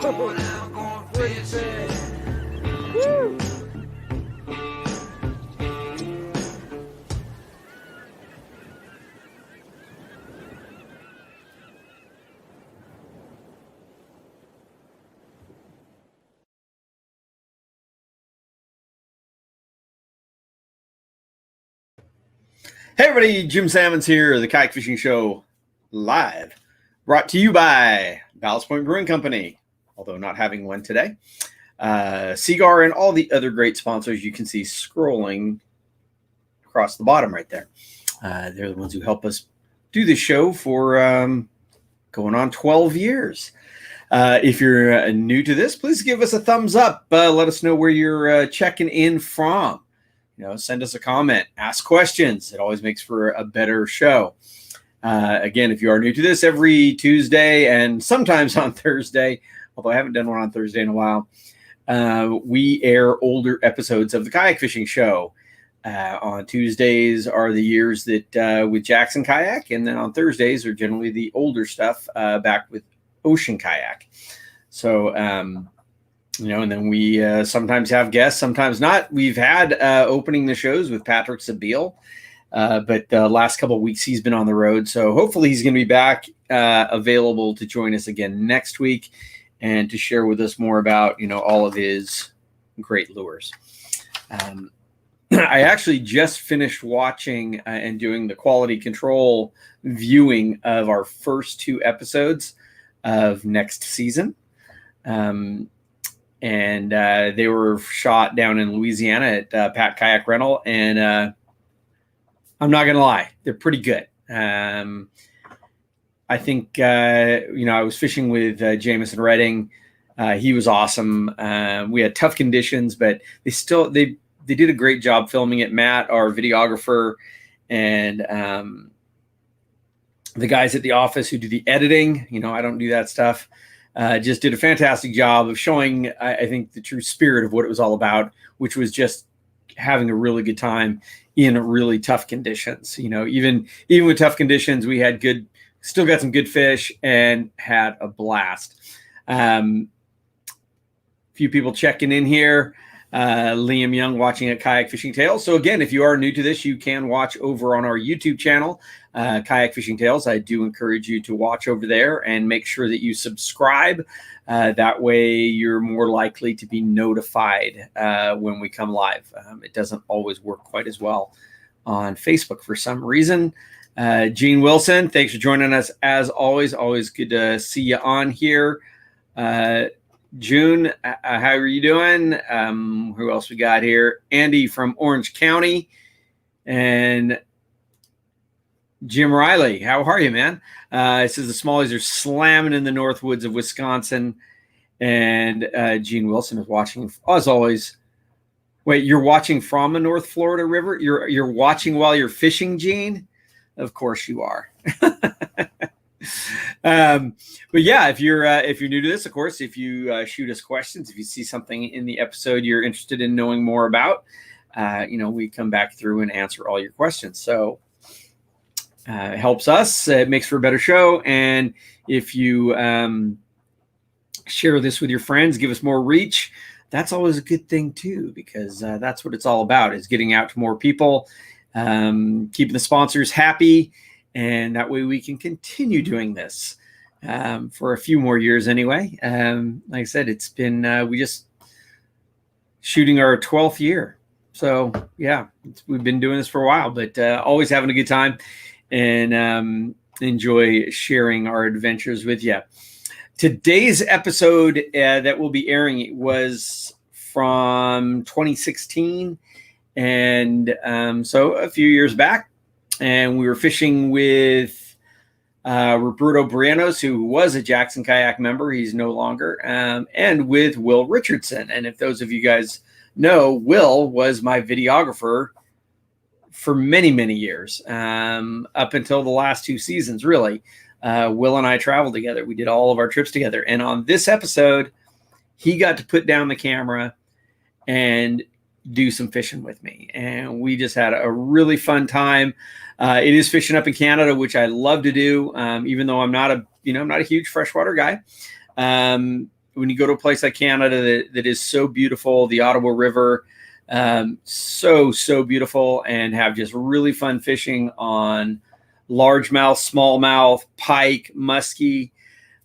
Woo! Hey everybody, Jim Sammons here, the Kayak Fishing Show live, brought to you by Ballast Point Brewing Company, although not having one today. Seagar and all the other great sponsors you can see scrolling across the bottom right there. They're the ones who help us do this show for going on 12 years. If you're new to this, please give us a thumbs up. Let us know where you're checking in from. Send us a comment, ask questions. It always makes for a better show. Again, if you are new to this, every Tuesday and sometimes on Thursday, although I haven't done one on Thursday in a while, we air older episodes of the Kayak Fishing Show. On Tuesdays are the years that with Jackson Kayak, and then on Thursdays are generally the older stuff back with Ocean Kayak. So, and then we sometimes have guests, sometimes not. We've had opening the shows with Patrick Sabile, but the last couple of weeks he's been on the road. So hopefully he's going to be back available to join us again next week and to share with us more about, all of his great lures. I actually just finished watching and doing the quality control viewing of our first 2 episodes of next season. And they were shot down in Louisiana at Pat Kayak Rental. And I'm not going to lie, they're pretty good. I think, I was fishing with Jamison Redding. He was awesome. We had tough conditions, but they did a great job filming it. Matt, our videographer, and the guys at the office who do the editing, I don't do that stuff. Just did a fantastic job of showing, I think, the true spirit of what it was all about, which was just having a really good time in really tough conditions. Even with tough conditions, we had still got some good fish and had a blast. Few people checking in here. Liam Young watching at Kayak Fishing Tales. So again, if you are new to this, you can watch over on our YouTube channel, Kayak Fishing Tales. I do encourage you to watch over there and make sure that you subscribe. That way you're more likely to be notified when we come live. It doesn't always work quite as well on Facebook for some reason. Gene Wilson, thanks for joining us as always. Always good to see you on here. June, how are you doing? Who else we got here? Andy from Orange County, and Jim Riley. How are you, man? It says the smallies are slamming in the north woods of Wisconsin, and Gene Wilson is watching as always. Wait, you're watching from a North Florida river? You're watching while you're fishing, Gene? Of course you are. But yeah, if you're new to this, of course, if you shoot us questions, if you see something in the episode you're interested in knowing more about, we come back through and answer all your questions. So it helps us. It makes for a better show. And if you share this with your friends, give us more reach, that's always a good thing too, because that's what it's all about, is getting out to more people, keeping the sponsors happy. And that way we can continue doing this for a few more years anyway. Like I said, it's been, we just shooting our 12th year. So yeah, we've been doing this for a while, but always having a good time and enjoy sharing our adventures with you. Today's episode that we'll be airing was from 2016. And so a few years back. And we were fishing with Roberto Briones, who was a Jackson Kayak member. He's no longer. And with Will Richardson. And if those of you guys know, Will was my videographer for many, many years, up until the last 2 seasons, really. Will and I traveled together. We did all of our trips together. And on this episode, he got to put down the camera and do some fishing with me. And we just had a really fun time. It is fishing up in Canada, which I love to do. Even though I'm not a huge freshwater guy. when you go to a place like Canada that is so beautiful, the Ottawa River, so beautiful, and have just really fun fishing on largemouth, smallmouth, pike, muskie.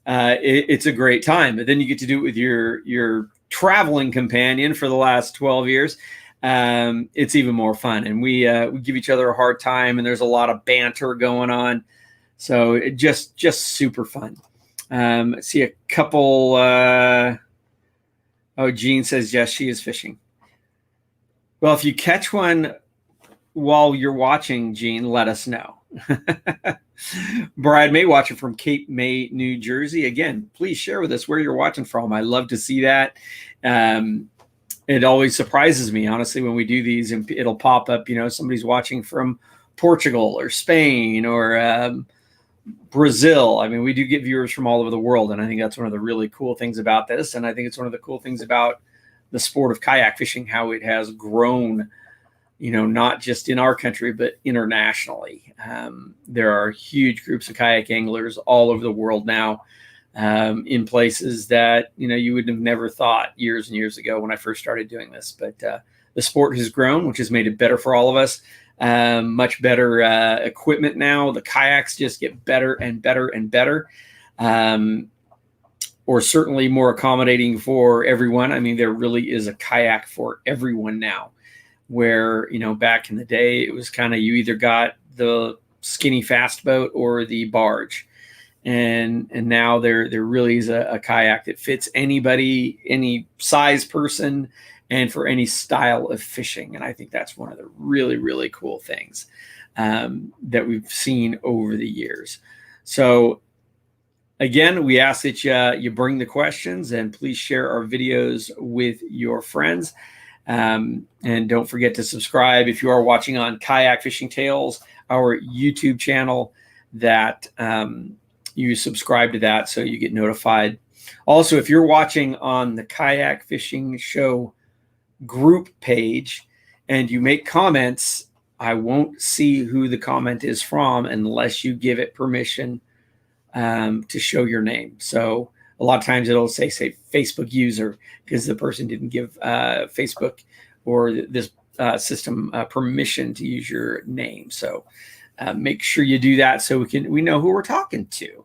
It's a great time. But then you get to do it with your traveling companion for the last 12 years. It's even more fun, and we give each other a hard time, and there's a lot of banter going on. So it just super fun. I see a couple. Jean says yes, she is fishing. Well, if you catch one while you're watching, Jean, let us know. Brad May watching from Cape May, New Jersey. Again, please share with us where you're watching from. I love to see that. It always surprises me, honestly, when we do these and it'll pop up, somebody's watching from Portugal or Spain or Brazil. I mean, we do get viewers from all over the world, and I think that's one of the really cool things about this. And I think it's one of the cool things about the sport of kayak fishing, how it has grown, not just in our country, but internationally. There are huge groups of kayak anglers all over the world now, in places that, you would have never thought years and years ago when I first started doing this. But the sport has grown, which has made it better for all of us. Much better equipment now. The kayaks just get better and better and better. Or certainly more accommodating for everyone. I mean, there really is a kayak for everyone now, where, back in the day, it was kind of, you either got the skinny fast boat or the barge. And now there really is a kayak that fits anybody, any size person, and for any style of fishing. And I think that's one of the really, really cool things that we've seen over the years. So again, we ask that you bring the questions, and please share our videos with your friends. And don't forget to subscribe if you are watching on Kayak Fishing Tales, our YouTube channel, that you subscribe to that so you get notified. Also, if you're watching on the Kayak Fishing Show group page and you make comments, I won't see who the comment is from unless you give it permission to show your name. So a lot of times it'll say Facebook user, because the person didn't give Facebook or this system permission to use your name. So make sure you do that so we know who we're talking to.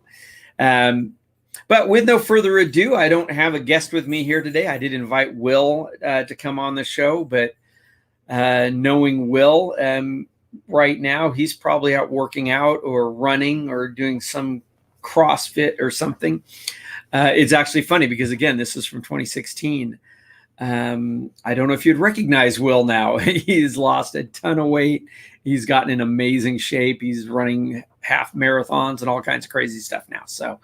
But with no further ado, I don't have a guest with me here today. I did invite Will to come on the show, but knowing Will, right now he's probably out working out or running or doing some CrossFit or something. It's actually funny because, again, this is from 2016. I don't know if you'd recognize Will now. He's lost a ton of weight. He's gotten in amazing shape. He's running half marathons and all kinds of crazy stuff now. So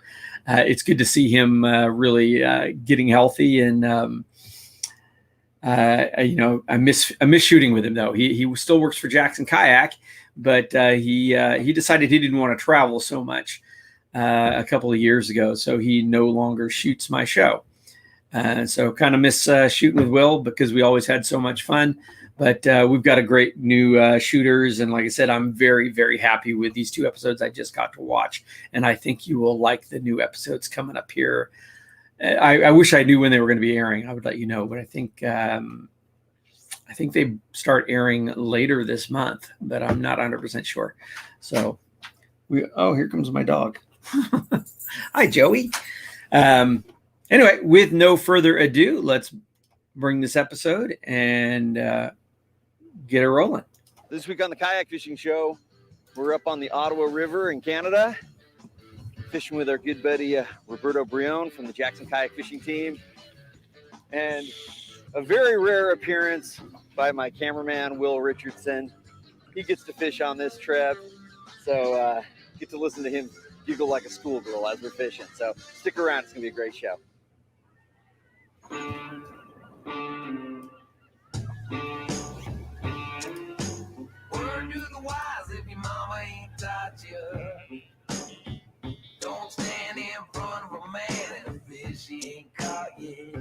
it's good to see him really getting healthy. And I miss shooting with him, though. He still works for Jackson Kayak, but he decided he didn't want to travel so much a couple of years ago, so he no longer shoots my show. So kind of miss shooting with Will, because we always had so much fun. But we've got a great new shooters, and like I said, I'm very, very happy with these 2 episodes I just got to watch, and I think you will like the new episodes coming up here. I wish I knew when they were going to be airing. I would let you know, but I think they start airing later this month, but I'm not 100% sure. So here comes my dog. Hi, Joey. Anyway, with no further ado, let's bring this episode and get it rolling. This week on the Kayak Fishing Show, we're up on the Ottawa River in Canada, fishing with our good buddy Roberto Briones from the Jackson Kayak Fishing team, and a very rare appearance by my cameraman Will Richardson. He gets to fish on this trip, so get to listen to him giggle like a schoolgirl as we're fishing. So stick around, it's gonna be a great show. Word to the wise, if your mama ain't taught you, don't stand in front of a man and a fish he ain't caught yet.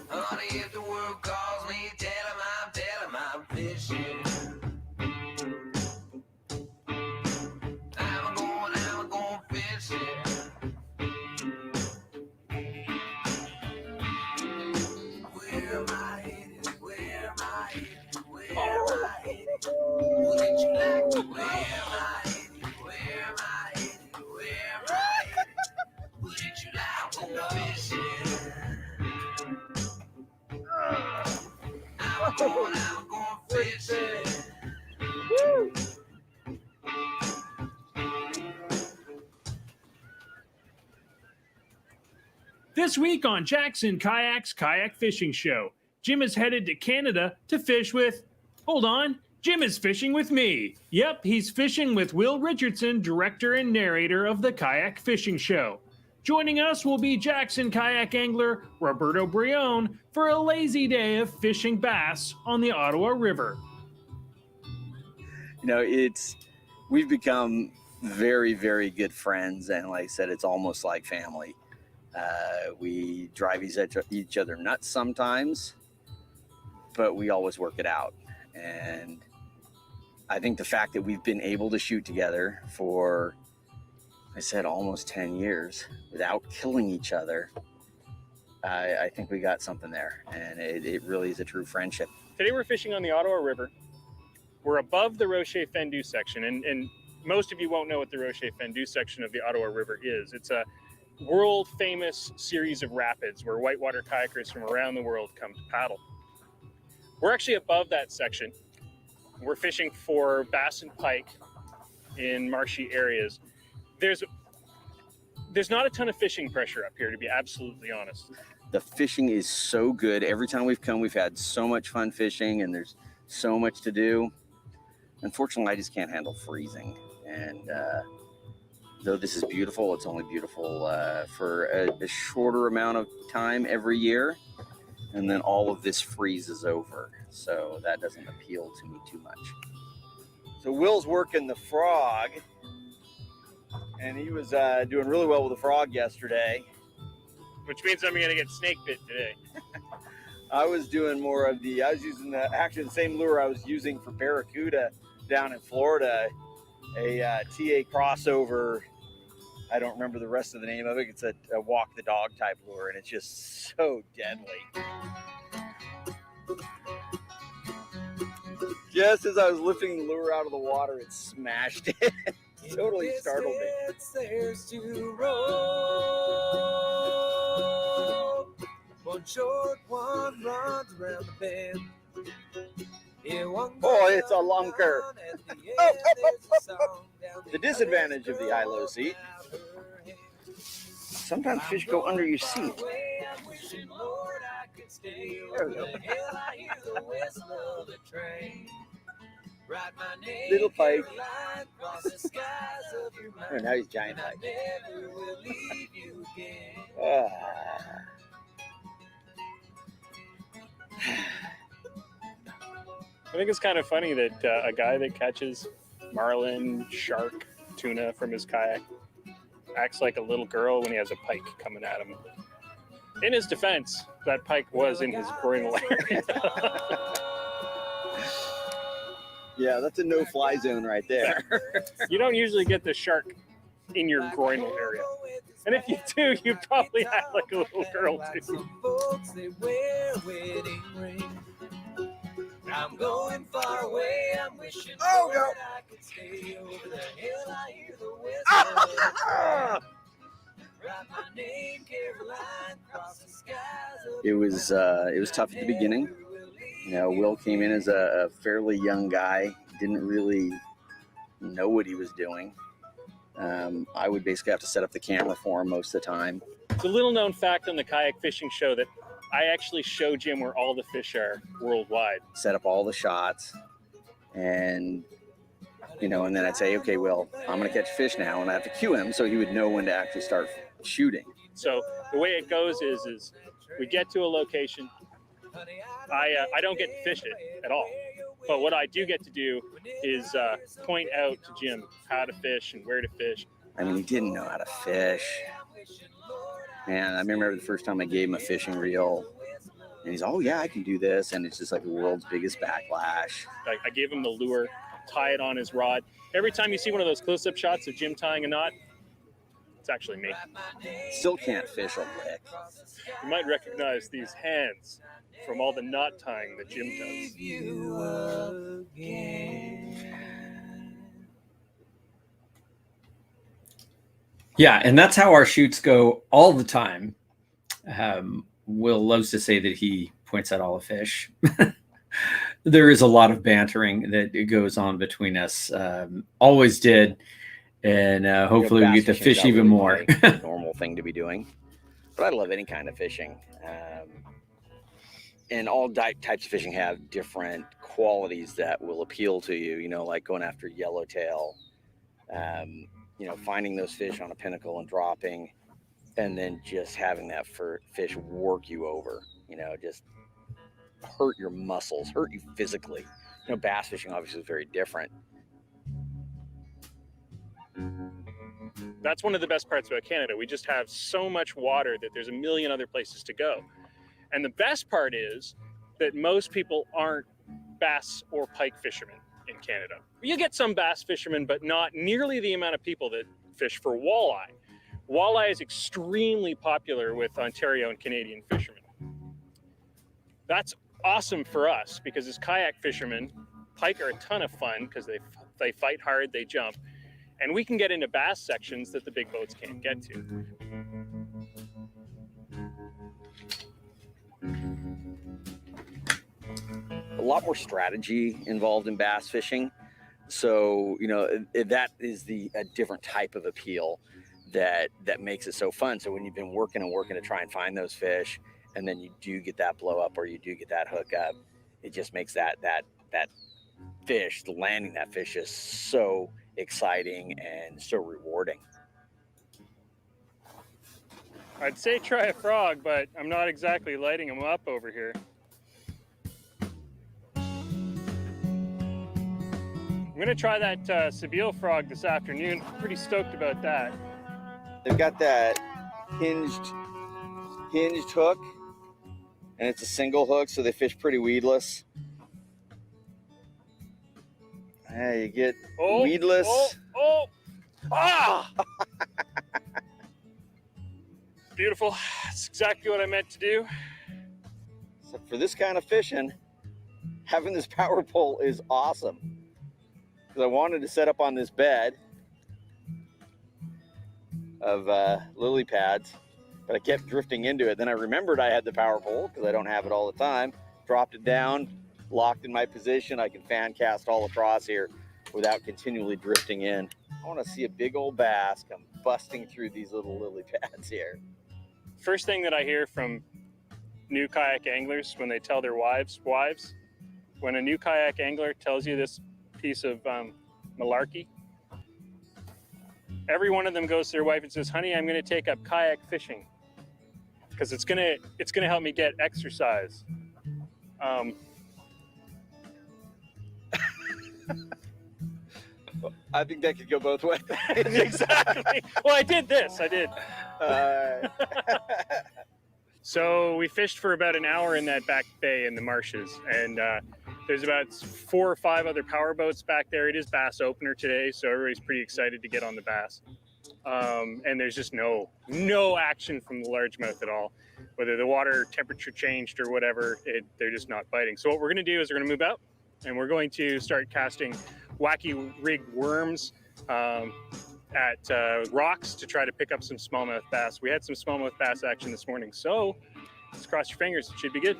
Honey, if the world calls me, tell him I'm fishing. I'm going fishing. Woo! This week on Jackson Kayak's Kayak Fishing Show, Jim is headed to Canada to fish with... Hold on, Jim is fishing with me. Yep, he's fishing with Will Richardson, director and narrator of the Kayak Fishing Show. Joining us will be Jackson kayak angler Roberto Briones for a lazy day of fishing bass on the Ottawa River. You know, we've become very, very good friends, and like I said, it's almost like family. We drive each other nuts sometimes, but we always work it out. And I think the fact that we've been able to shoot together for, I said, almost 10 years without killing each other, I think we got something there, and it really is a true friendship. Today we're fishing on the Ottawa River. We're above the Rocher-Fendue section, and most of you won't know what the Rocher-Fendue section of the Ottawa River is. It's a world-famous series of rapids where whitewater kayakers from around the world come to paddle. We're actually above that section. We're fishing for bass and pike in marshy areas. There's not a ton of fishing pressure up here, to be absolutely honest. The fishing is so good. Every time we've come, we've had so much fun fishing, and there's so much to do. Unfortunately, I just can't handle freezing. And though this is beautiful, it's only beautiful for a shorter amount of time every year. And then all of this freezes over. So that doesn't appeal to me too much. So Will's working the frog, and he was doing really well with the frog yesterday. Which means I'm going to get snake bit today. I was doing more of I was using actually the same lure I was using for barracuda down in Florida, a TA crossover. I don't remember the rest of the name of it. It's a walk the dog type lure, and it's just so deadly. Just as I was lifting the lure out of the water, it smashed it. Totally startled me. There's to roll. One short, one runs around the bend. Oh, it's a lunker. The disadvantage of the high-low seat. Sometimes fish go under your seat. There we go. Little pike. Oh, now he's giant pike. I think it's kind of funny that a guy that catches marlin, shark, tuna from his kayak acts like a little girl when he has a pike coming at him. In his defense, that pike was in his groinal area. Yeah, that's a no-fly zone right there. You don't usually get the shark in your groinal area. And if you do, you probably act like a little girl too. I'm going far away. I'm wishing Lord I could stay over the hill. I hear the whistle. Write my name, Caroline, across the skies. It was tough at the beginning. You know, Will came in as a fairly young guy, didn't really know what he was doing. I would basically have to set up the camera for him most of the time. It's a little known fact on the Kayak Fishing Show that I actually show Jim where all the fish are worldwide. Set up all the shots, and you know, and then I'd say, okay, Will, I'm going to catch fish now, and I have to cue him so he would know when to actually start shooting. So the way it goes is we get to a location. I don't get to fish it at all, but what I do get to do is point out to Jim how to fish and where to fish. I mean, he didn't know how to fish. And I remember the first time I gave him a fishing reel, and he's, oh yeah, I can do this. And it's just like the world's biggest backlash. I gave him the lure, tie it on his rod. Every time you see one of those close-up shots of Jim tying a knot, it's actually me. Still can't fish a lick. You might recognize these hands from all the knot tying that Jim does. Yeah, and that's how our shoots go all the time. Will loves to say that he points out all the fish. There is a lot of bantering that goes on between us. Always did. And hopefully we get to fish even more. Normal thing to be doing. But I love any kind of fishing. And all types of fishing have different qualities that will appeal to you, you know, like going after yellowtail, you know, finding those fish on a pinnacle and dropping, and then just having that fish work you over, you know, just hurt your muscles, hurt you physically. You know, bass fishing obviously is very different. That's one of the best parts about Canada. We just have so much water that there's a million other places to go. And the best part is that most people aren't bass or pike fishermen in Canada. You get some bass fishermen, but not nearly the amount of people that fish for walleye. Walleye is extremely popular with Ontario and Canadian fishermen. That's awesome for us because as kayak fishermen, pike are a ton of fun because they fight hard, they jump, and we can get into bass sections that the big boats can't get to. A lot more strategy involved in bass fishing. So, you know, that is a different type of appeal that makes it so fun. So when you've been working to try and find those fish, and then you do get that blow up or you do get that hook up, it just makes that fish, landing that fish is so exciting and so rewarding. I'd say try a frog, but I'm not exactly lighting them up over here. I'm gonna try that Sebile frog this afternoon. Pretty stoked about that. They've got that hinged hook, and it's a single hook, so they fish pretty weedless. Yeah, you get weedless. Ah! Beautiful. That's exactly what I meant to do. So for this kind of fishing, having this power pole is awesome. Because I wanted to set up on this bed of lily pads, but I kept drifting into it. Then I remembered I had the power pole because I don't have it all the time. Dropped it down, locked in my position. I can fan cast all across here without continually drifting in. I want to see a big old bass come busting through these little lily pads here. First thing that I hear from new kayak anglers when they tell their wives, when a new kayak angler tells you this piece of malarkey, every one of them goes to their wife and says, "Honey, I'm going to take up kayak fishing because it's going to help me get exercise." I think that could go both ways. Exactly. Well, I did this. I did. So we fished for about an hour in that back bay in the marshes, and there's about 4 or 5 other power boats back there. It is bass opener today, so everybody's pretty excited to get on the bass. And there's just no action from the largemouth at all. Whether the water temperature changed or whatever, they're just not biting. So what we're going to do is we're going to move out, and we're going to start casting wacky rigged worms at rocks to try to pick up some smallmouth bass. We had some smallmouth bass action this morning, so let's cross your fingers. It should be good.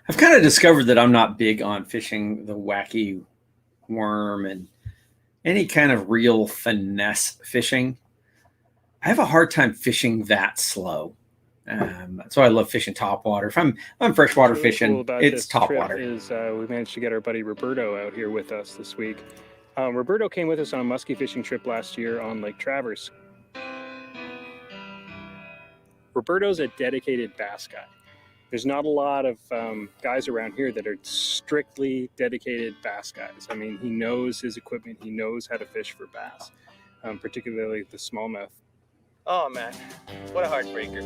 I've kind of discovered that I'm not big on fishing the wacky worm and any kind of real finesse fishing. I have a hard time fishing that slow. That's why I love fishing topwater. If I'm freshwater fishing, it's topwater. We managed to get our buddy Roberto out here with us this week. Roberto came with us on a muskie fishing trip last year on Lake Traverse. Roberto's a dedicated bass guy. There's not a lot of guys around here that are strictly dedicated bass guys. I mean, he knows his equipment. He knows how to fish for bass, particularly the smallmouth. Oh man, what a heartbreaker.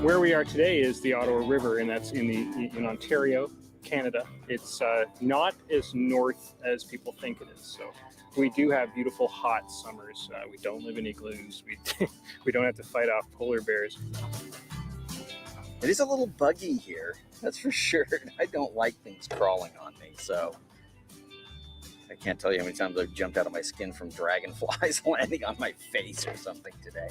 Where we are today is the Ottawa River, and that's in Ontario, Canada. It's not as north as people think it is. So we do have beautiful hot summers. We don't live in igloos. We don't have to fight off polar bears. It is a little buggy here, that's for sure. I don't like things crawling on me, so I can't tell you how many times I've jumped out of my skin from dragonflies landing on my face or something today.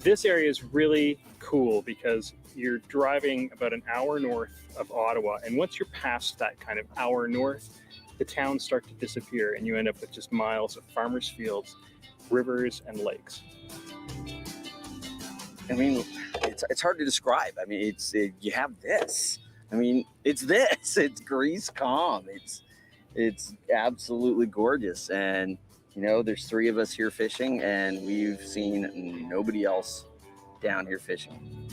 This area is really cool because you're driving about an hour north of Ottawa, and once you're past that kind of hour north, the towns start to disappear and you end up with just miles of farmers' fields, rivers, and lakes. I mean, it's hard to describe. I mean, you have this. I mean, it's this. It's Grease Calm. It's absolutely gorgeous. And, you know, there's 3 of us here fishing, and we've seen nobody else down here fishing.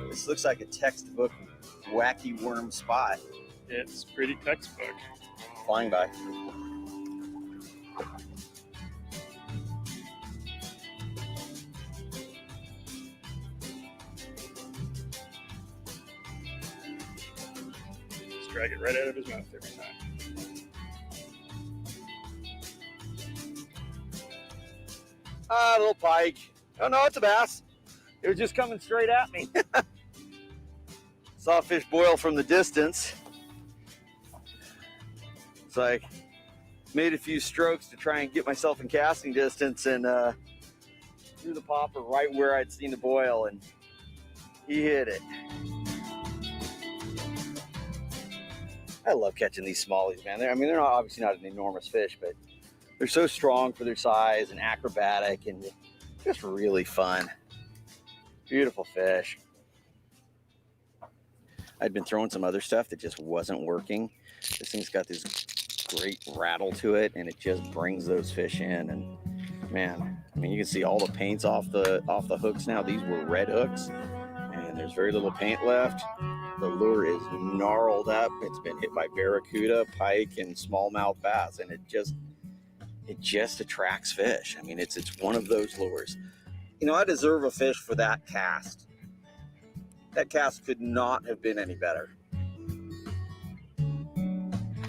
This looks like a textbook wacky worm spot. It's pretty textbook. Flying by. Just drag it right out of his mouth every time. Little pike. Oh no, it's a bass. It was just coming straight at me. Saw a fish boil from the distance. It's like, made a few strokes to try and get myself in casting distance, and threw the popper right where I'd seen the boil, and he hit it. I love catching these smallies, man. They're obviously not an enormous fish, but they're so strong for their size and acrobatic and just really fun. Beautiful fish. I'd been throwing some other stuff that just wasn't working. This thing's got this great rattle to it, and it just brings those fish in. And man, I mean, you can see all the paint's off the hooks now. These were red hooks, and there's very little paint left. The lure is gnarled up. It's been hit by barracuda, pike, and smallmouth bass, and it just attracts fish. I mean, it's one of those lures. You know, I deserve a fish for that cast. That cast could not have been any better.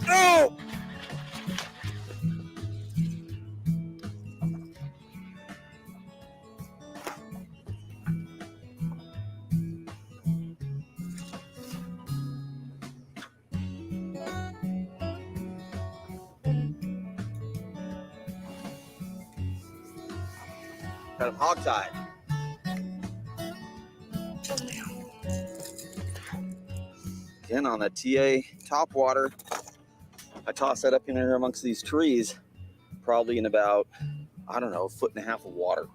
Oh! Got him hog-tied. Again on the TA top water. I tossed that up in there amongst these trees, probably in about, I don't know, 1.5 feet of water,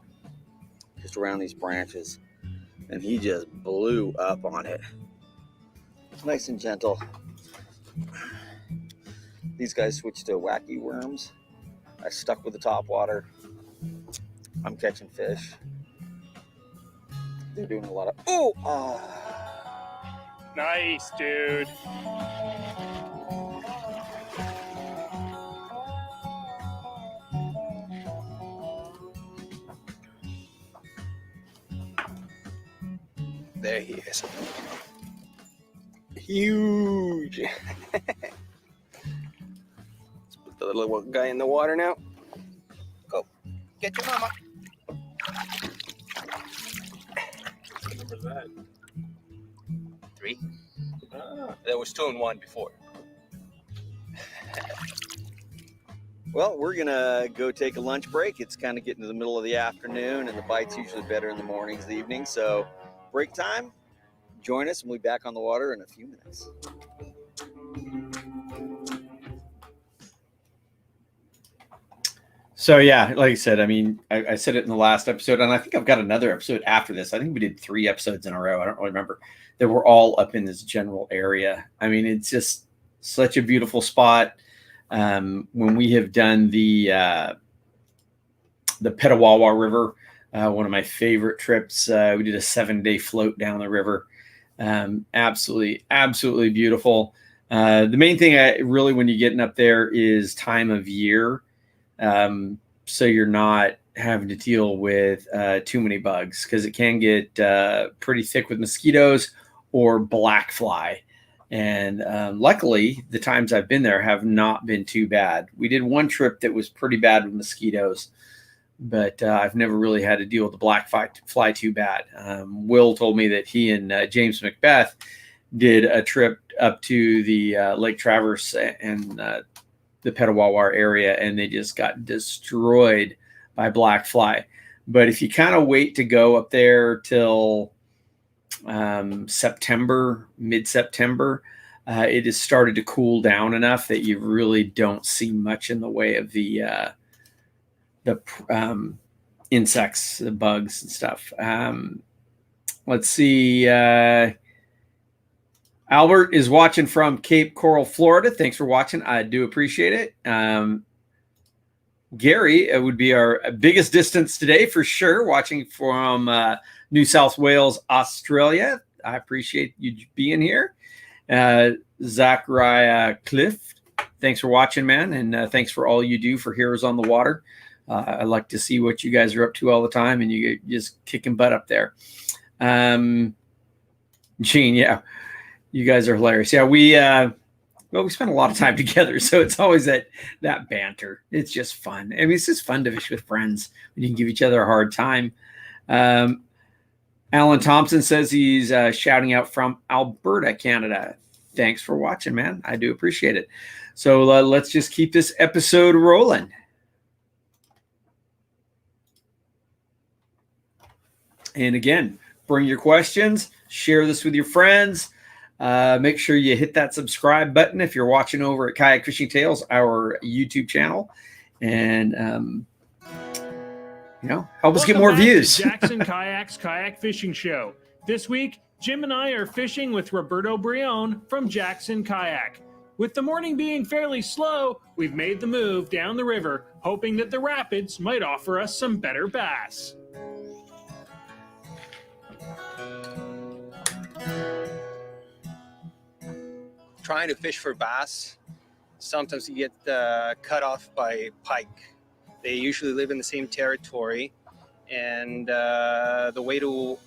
just around these branches. And he just blew up on it. Nice and gentle. These guys switched to wacky worms. I stuck with the top water. I'm catching fish. They're doing a lot of, oh! Nice, dude. There he is. Huge. Let's put the little guy in the water now. Go. Get your mama. What number is that? 3. There was 2 and 1 before. Well, we're gonna go take a lunch break. It's kind of getting to the middle of the afternoon, and the bite's usually better in the mornings, the evenings. So break time, join us, and we'll be back on the water in a few minutes. So yeah, like I said, I mean, I said it in the last episode, and I think I've got another episode after this. I think we did 3 episodes in a row. I don't really remember. That were all up in this general area. I mean, it's just such a beautiful spot. When we have done the Petawawa River, one of my favorite trips, we did a 7-day float down the river. Absolutely beautiful. The main thing when you're getting up there is time of year. So you're not having to deal with too many bugs, because it can get pretty thick with mosquitoes or black fly. And luckily, the times I've been there have not been too bad. We did one trip that was pretty bad with mosquitoes, but I've never really had to deal with the black fly too bad. Will told me that he and James Macbeth did a trip up to the Lake Traverse and the Petawawa area, and they just got destroyed by black fly. But if you kind of wait to go up there till September, mid-September, it has started to cool down enough that you really don't see much in the way of the insects, the bugs and stuff. Let's see. Albert is watching from Cape Coral, Florida. Thanks for watching. I do appreciate it. Gary would be our biggest distance today for sure, watching from New South Wales, Australia. I appreciate you being here. Zachariah Cliff, thanks for watching, man, and thanks for all you do for Heroes on the Water. I like to see what you guys are up to all the time, and you just kicking butt up there. Gene, yeah, you guys are hilarious. Yeah, we spend a lot of time together, so it's always that banter. It's just fun. I mean, it's just fun to fish with friends when you can give each other a hard time. Alan Thompson says he's shouting out from Alberta, Canada. Thanks for watching, man. I do appreciate it. So let's just keep this episode rolling. And again, bring your questions, share this with your friends. Make sure you hit that subscribe button if you're watching over at Kayak Fishing Tales, our YouTube channel. And, help us get more views. Jackson Kayak's Kayak Fishing Show. This week, Jim and I are fishing with Roberto Briones from Jackson Kayak. With the morning being fairly slow, we've made the move down the river, hoping that the rapids might offer us some better bass. Trying to fish for bass, sometimes you get cut off by pike. They usually live in the same territory, and the way to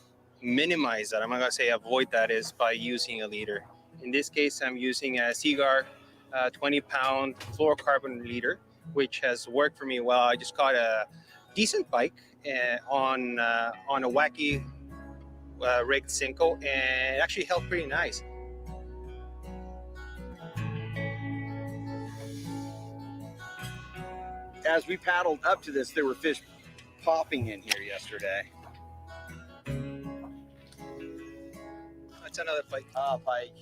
minimize that, I'm not going to say avoid that, is by using a leader. In this case, I'm using a Seaguar 20-pound fluorocarbon leader, which has worked for me well. I just caught a decent pike on a wacky rigged Cinco, and it actually held pretty nice. As we paddled up to this, there were fish popping in here yesterday. That's another pike. Ah, pike.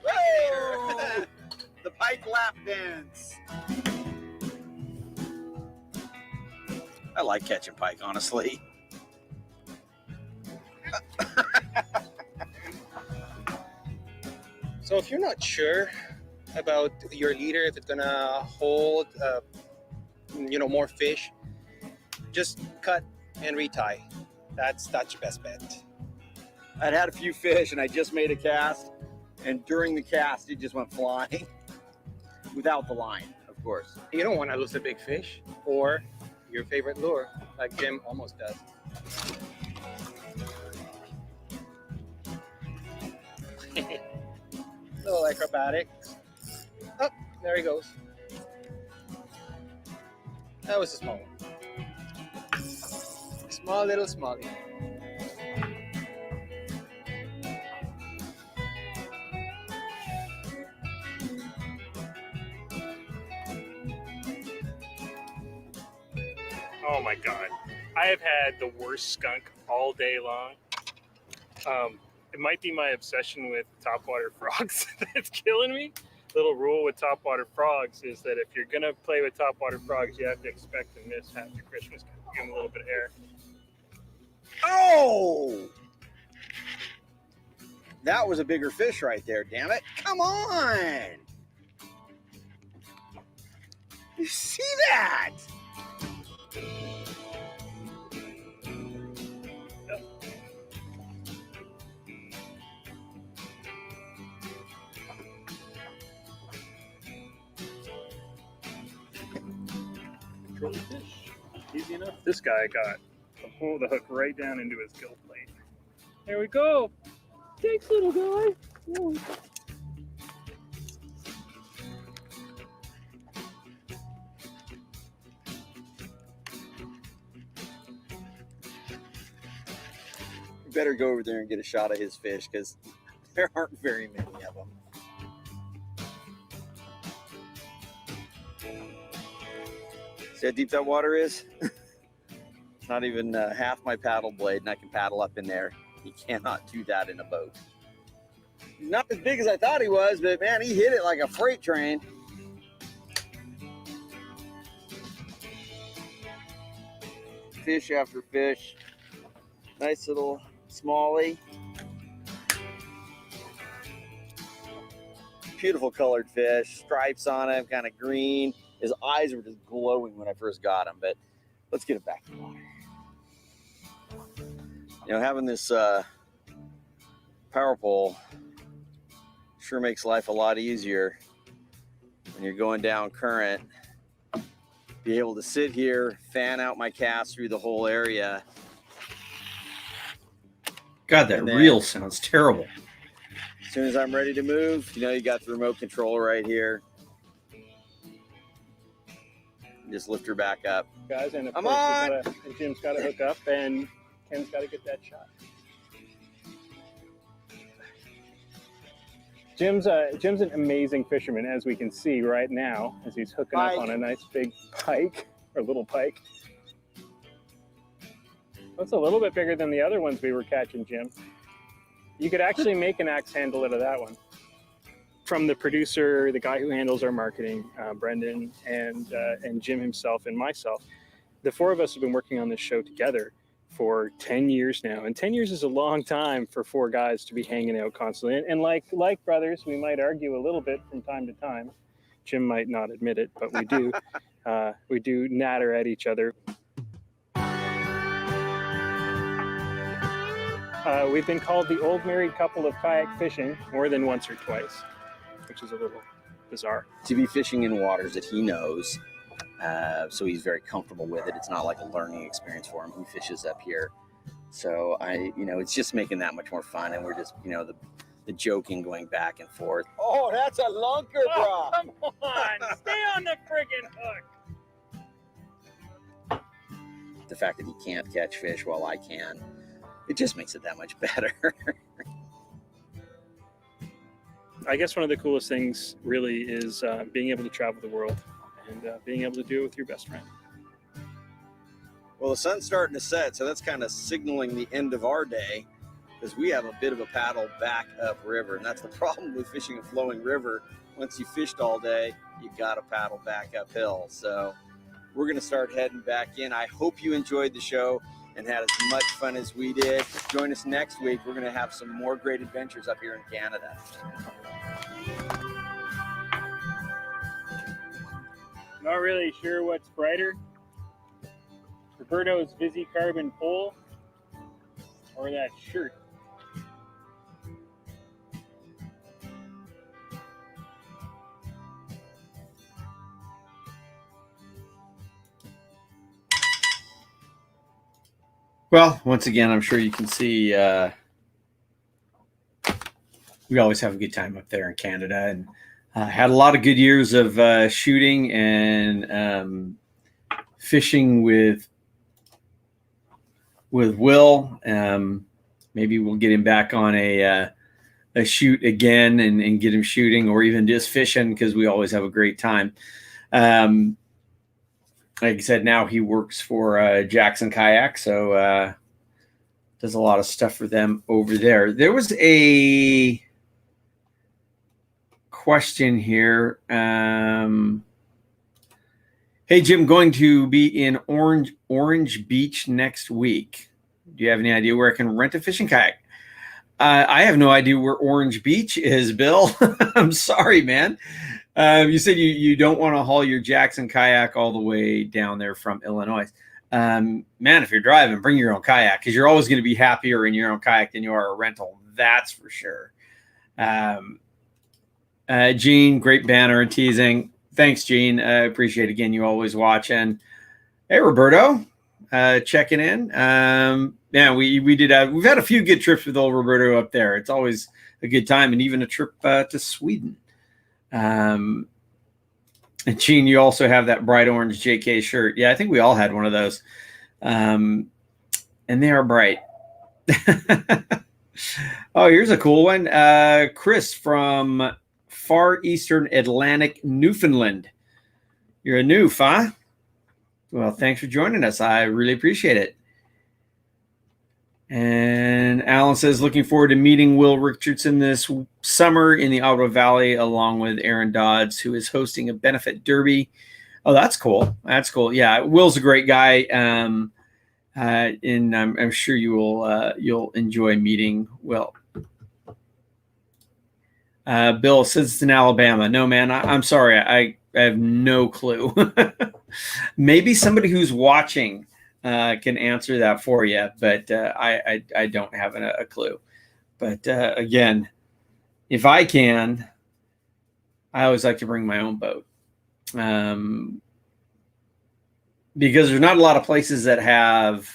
Whoa! The pike lap dance. I like catching pike, honestly. So if you're not sure about your leader, if it's gonna hold more fish, just cut and retie. That's your best bet. I'd had a few fish and I just made a cast, and during the cast it just went flying without the line, of course. You don't want to lose a big fish or your favorite lure, like Jim almost does. Little acrobatics. Oh, there he goes. That was a small one. Small little smallie. Oh my God. I have had the worst skunk all day long. It might be my obsession with topwater frogs that's killing me. Little rule with topwater frogs is that if you're going to play with topwater frogs, you have to expect to miss half your Christmas. Give them a little bit of air. Oh! That was a bigger fish right there, damn it. Come on! You see that? Control the fish. Easy enough. This guy got to pull the hook right down into his gill plate. There we go. Thanks, little guy. Whoa. Better go over there and get a shot of his fish, because There aren't very many of them. See how deep that water is? It's not even half my paddle blade, and I can paddle up in there. You cannot do that in a boat. Not as big as I thought he was, but man, he hit it like a freight train. Fish after fish. Nice little smallie. Beautiful colored fish, stripes on him, kind of green. His eyes were just glowing when I first got him, but let's get it back in the water. You know, having this power pole sure makes life a lot easier when you're going down current. Be able to sit here, fan out my cast through the whole area. God, that reel sounds terrible. As soon as I'm ready to move, you know, you got the remote control right here. Just lift her back up. Guys, and of I'm course, on! Jim's got to hook up, and Ken's got to get that shot. Jim's an amazing fisherman, as we can see right now, as he's hooking up on a nice big pike, or little pike. That's a little bit bigger than the other ones we were catching, Jim. You could actually make an axe handle out of that one. From the producer, the guy who handles our marketing, Brendan, and Jim himself and myself, the four of us have been working on this show together for 10 years now. And 10 years is a long time for four guys to be hanging out constantly. And like brothers, we might argue a little bit from time to time. Jim might not admit it, but we do. We do natter at each other. We've been called the old married couple of kayak fishing more than once or twice, which is a little bizarre. To be fishing in waters that he knows, so he's very comfortable with it. It's not like a learning experience for him. He fishes up here. So it's just making that much more fun. And we're just, the joking going back and forth. Oh, that's a lunker, bro. Oh, come on, stay on the friggin' hook. The fact that he can't catch fish while I can, it just makes it that much better. I guess one of the coolest things really is being able to travel the world and being able to do it with your best friend. Well, the sun's starting to set, so that's kind of signaling the end of our day, because we have a bit of a paddle back up river, and that's the problem with fishing a flowing river. Once you fished all day, you got to paddle back uphill. So we're going to start heading back in. I hope you enjoyed the show and had as much fun as we did. Join us next week. We're going to have some more great adventures up here in Canada. Not really sure what's brighter, Roberto's Visi Carbon pole or that shirt. Well, once again, I'm sure you can see we always have a good time up there in Canada, and had a lot of good years of shooting and fishing with Will. Maybe we'll get him back on a shoot again and get him shooting, or even just fishing, because we always have a great time. Like I said, now he works for Jackson Kayak, so does a lot of stuff for them over there. There was a question here. Hey, Jim, going to be in Orange Beach next week. Do you have any idea where I can rent a fishing kayak? I have no idea where Orange Beach is, Bill. I'm sorry, man. You said you don't want to haul your Jackson kayak all the way down there from Illinois. Man, if you're driving, bring your own kayak, because you're always going to be happier in your own kayak than you are a rental. That's for sure. Gene, great banner and teasing. Thanks, Gene. I appreciate it. Again, you always watch. And hey, Roberto, checking in. Yeah, we've had a few good trips with old Roberto up there. It's always a good time, and even a trip to Sweden. And Gene, you also have that bright orange JK shirt. Yeah, I think we all had one of those. And they are bright. Oh, here's a cool one. Chris from far eastern Atlantic, Newfoundland. You're a noof, huh? Well, thanks for joining us. I really appreciate it. And Alan says, looking forward to meeting Will Richardson this summer in the Ottawa Valley, along with Aaron Dodds, who is hosting a benefit derby. Oh, that's cool. That's cool. Yeah, Will's a great guy, and I'm sure you'll enjoy meeting Will. Bill says it's in Alabama. No, man, I'm sorry. I have no clue. Maybe somebody who's watching can answer that for you, but I don't have a clue. But again, if I can, I always like to bring my own boat, because there's not a lot of places that have.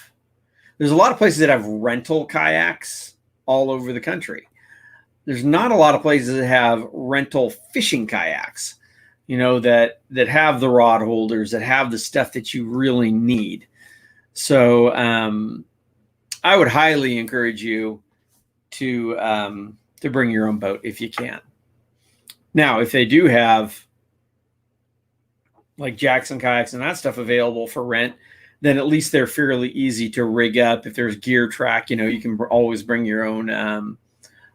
There's a lot of places that have rental kayaks all over the country. There's not a lot of places that have rental fishing kayaks, that have the rod holders, that have the stuff that you really need. So I would highly encourage you to bring your own boat if you can. Now, if they do have like Jackson kayaks and that stuff available for rent, then at least they're fairly easy to rig up. If there's gear track, you can always bring your own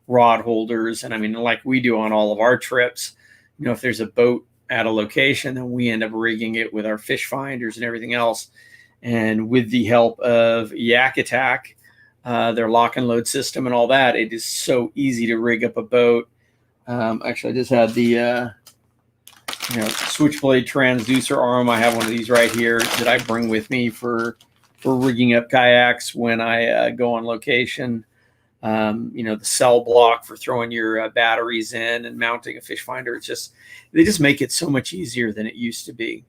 rod holders. And I mean, like we do on all of our trips, if there's a boat at a location, then we end up rigging it with our fish finders and everything else. And with the help of Yak Attack, their lock and load system and all that, it is so easy to rig up a boat. Actually, I just had the switchblade transducer arm. I have one of these right here that I bring with me for rigging up kayaks when I go on location. The cell block for throwing your batteries in and mounting a fish finder. They just make it so much easier than it used to be.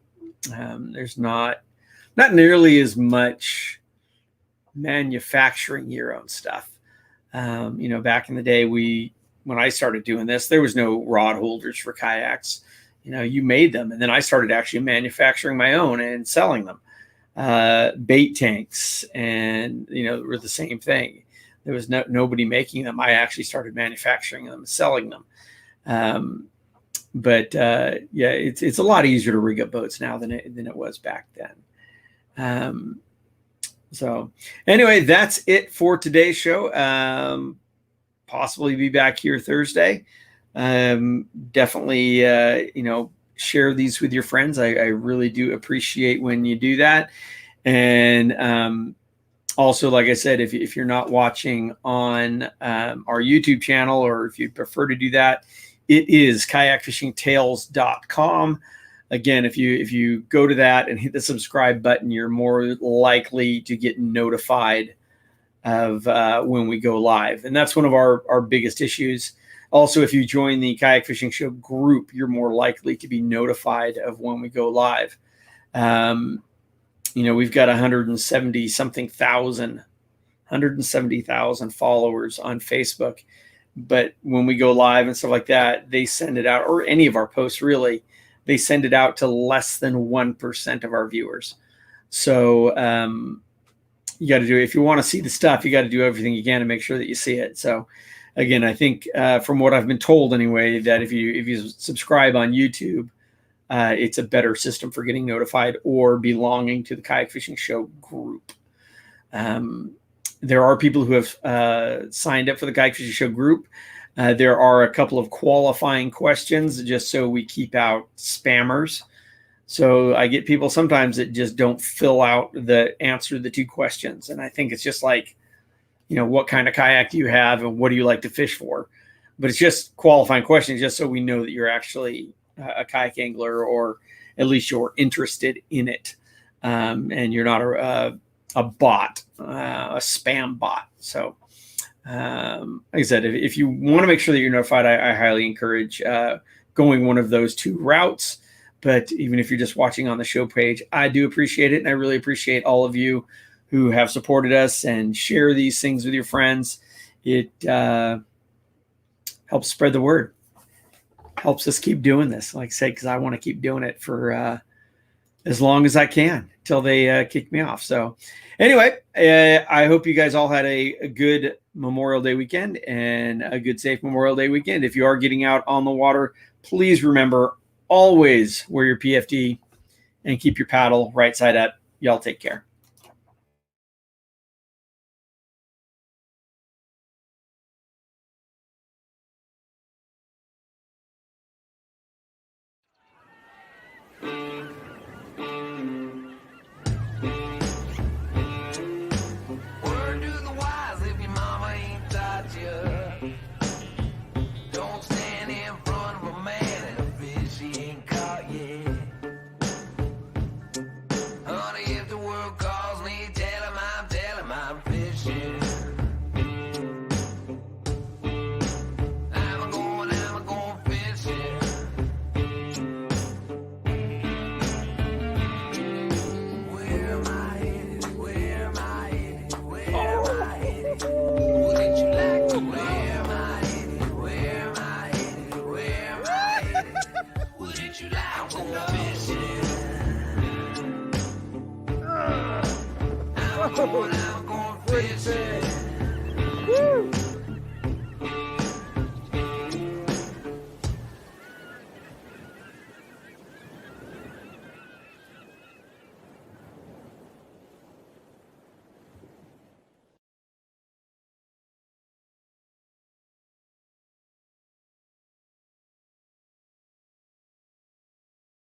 There's not nearly as much manufacturing your own stuff. Back in the day, when I started doing this, there was no rod holders for kayaks. You made them, and then I started actually manufacturing my own and selling them. Bait tanks, and were the same thing. There was nobody making them. I actually started manufacturing them and selling them. It's a lot easier to rig up boats now than it was back then. So anyway, that's it for today's show. Possibly be back here Thursday. Definitely, share these with your friends. I really do appreciate when you do that. And also, like I said, if you're not watching on our YouTube channel, or if you prefer to do that, it is kayakfishingtales.com. Again, if you go to that and hit the subscribe button, you're more likely to get notified of when we go live. And that's one of our biggest issues. Also, if you join the Kayak Fishing Show group, you're more likely to be notified of when we go live. We've got 170,000 followers on Facebook. But when we go live and stuff like that, they send it out, or any of our posts really, they send it out to less than 1% of our viewers. So you got to do it. If you want to see the stuff, you got to do everything you can to make sure that you see it. So again, I think from what I've been told anyway, that if you subscribe on YouTube, it's a better system for getting notified or belonging to the Kayak Fishing Show group. There are people who have signed up for the Kayak Fishing Show group. There are a couple of qualifying questions just so we keep out spammers. So I get people sometimes that just don't fill out the answer to the two questions. And I think it's just like, what kind of kayak do you have and what do you like to fish for? But it's just qualifying questions just so we know that you're actually a kayak angler, or at least you're interested in it. And you're not a bot, a spam bot. So like I said, if you want to make sure that you're notified, I highly encourage going one of those two routes. But even if you're just watching on the show page, I do appreciate it. And I really appreciate all of you who have supported us and share these things with your friends. It helps spread the word, helps us keep doing this. Like I said, because I want to keep doing it for as long as I can till they kick me off. So anyway, I hope you guys all had a good Memorial Day weekend and a good, safe Memorial Day weekend. If you are getting out on the water, please remember, always wear your PFD and keep your paddle right side up. Y'all take care.